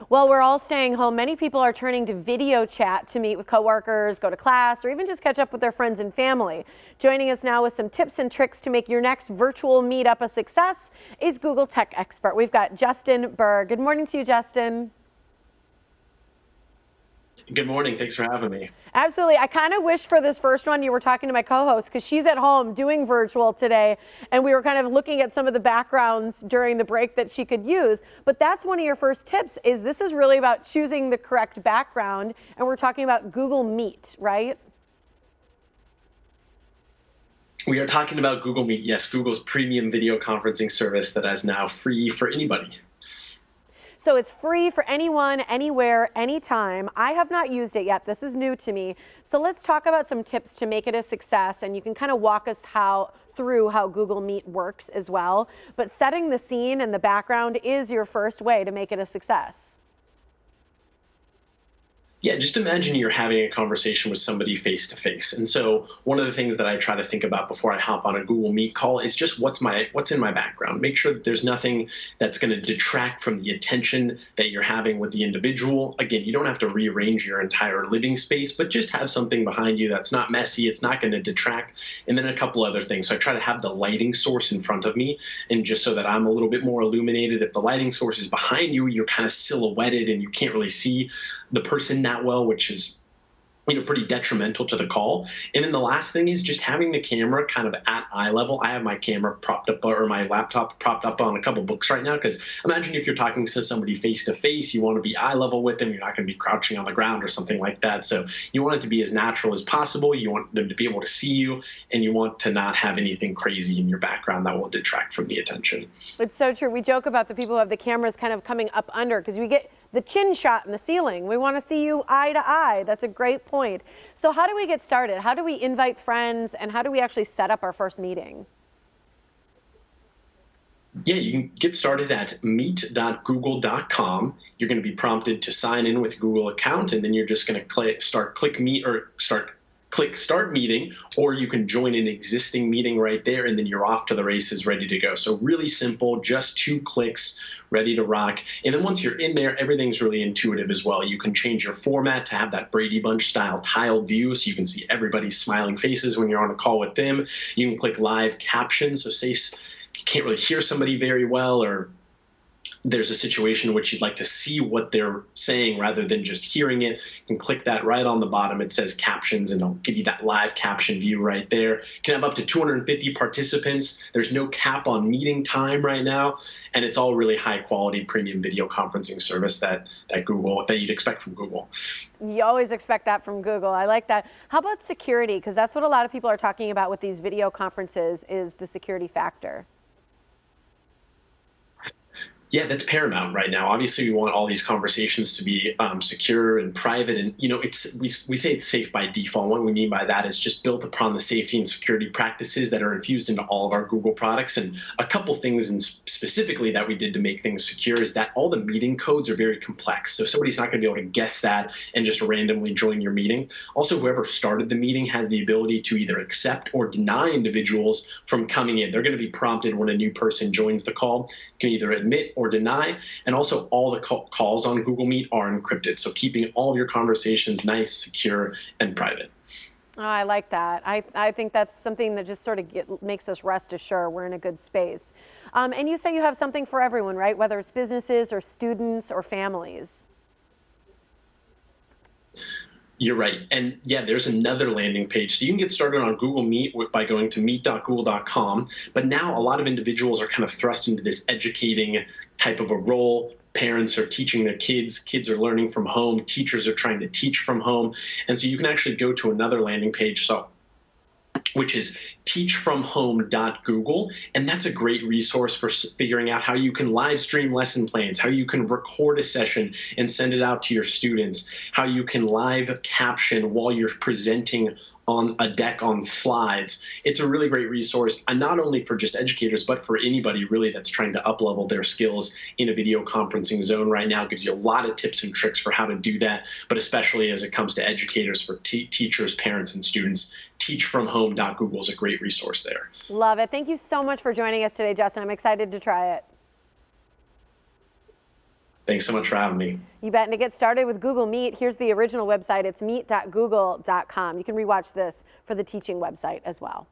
Well, we're all staying home. Many people are turning to video chat to meet with coworkers, go to class, or even just catch up with their friends and family. Joining us now with some tips and tricks to make your next virtual meetup a success is Google Tech Expert. We've got Justin Barr. Good morning to you, Justin. Good morning. Thanks for having me. Absolutely. I kind of wish for this first one you were talking to my co-host because she's at home doing virtual today, and we were kind of looking at some of the backgrounds during the break that she could use. But that's one of your first tips, is this is really about choosing the correct background, and we're talking about Google Meet, right? We are talking about Google Meet. Yes, Google's premium video conferencing service that is now free for anybody. So it's free for anyone, anywhere, anytime. I have not used it yet. This is new to me. So let's talk about some tips to make it a success, and you can kind of walk us through how Google Meet works as well. But setting the scene and the background is your first way to make it a success. Yeah, just imagine you're having a conversation with somebody face to face. And so one of the things that I try to think about before I hop on a Google Meet call is just what's in my background. Make sure that there's nothing that's going to detract from the attention that you're having with the individual. Again, you don't have to rearrange your entire living space, but just have something behind you that's not messy. It's not going to detract. And then a couple other things. So I try to have the lighting source in front of me, and just so that I'm a little bit more illuminated. If the lighting source is behind you, you're kind of silhouetted and you can't really see the person that well, which is pretty detrimental to the call. And then the last thing is just having the camera kind of at eye level. I have my camera propped up, or my laptop propped up on a couple books right now, because imagine if you're talking to somebody face to face, you want to be eye level with them. You're not going to be crouching on the ground or something like that. So you want it to be as natural as possible. You want them to be able to see you, and you want to not have anything crazy in your background that will detract from the attention. It's so true. We joke about the people who have the cameras kind of coming up under, because we get the chin shot in the ceiling. We want to see you eye to eye. That's a great point. So how do we get started? How do we invite friends, and how do we actually set up our first meeting? Yeah, you can get started at meet.google.com. You're going to be prompted to sign in with Google account, and then you're just going to click start meeting, or you can join an existing meeting right there, and then you're off to the races, ready to go. So really simple, just 2 clicks, ready to rock. And then once you're in there, everything's really intuitive as well. You can change your format to have that Brady Bunch style tiled view, so you can see everybody's smiling faces when you're on a call with them. You can click live captions, so say you can't really hear somebody very well, or there's a situation in which you'd like to see what they're saying rather than just hearing it. You can click that right on the bottom. It says captions, and it'll give you that live caption view right there. You can have up to 250 participants. There's no cap on meeting time right now, and it's all really high quality premium video conferencing service that you'd expect from Google. You always expect that from Google. I like that. How about security? Because that's what a lot of people are talking about with these video conferences, is the security factor. Yeah, that's paramount right now. Obviously, we want all these conversations to be secure and private, and we say it's safe by default. What we mean by that is just built upon the safety and security practices that are infused into all of our Google products. And a couple things, and specifically that we did to make things secure, is that all the meeting codes are very complex. So somebody's not going to be able to guess that and just randomly join your meeting. Also, whoever started the meeting has the ability to either accept or deny individuals from coming in. They're going to be prompted when a new person joins the call. You can either admit or deny. And also, all the calls on Google Meet are encrypted, so keeping all of your conversations nice, secure, and private. Oh, I like that. I think that's something that just sort of makes us rest assured we're in a good space. And you say you have something for everyone, right? Whether it's businesses or students or families. You're right. And yeah, there's another landing page. So you can get started on Google Meet by going to meet.google.com. But now a lot of individuals are kind of thrust into this educating type of a role. Parents are teaching their kids. Kids are learning from home. Teachers are trying to teach from home. And so you can actually go to another landing page, which is teachfromhome.google. And that's a great resource for figuring out how you can live stream lesson plans, how you can record a session and send it out to your students, how you can live caption while you're presenting on a deck on slides. It's a really great resource, and not only for just educators, but for anybody really that's trying to up-level their skills in a video conferencing zone right now. It gives you a lot of tips and tricks for how to do that, but especially as it comes to educators, for teachers, parents, and students. Teachfromhome.google is a great resource there. Love it. Thank you so much for joining us today, Justin. I'm excited to try it. Thanks so much for having me. You bet. And to get started with Google Meet, here's the original website. It's meet.google.com. You can rewatch this for the teaching website as well.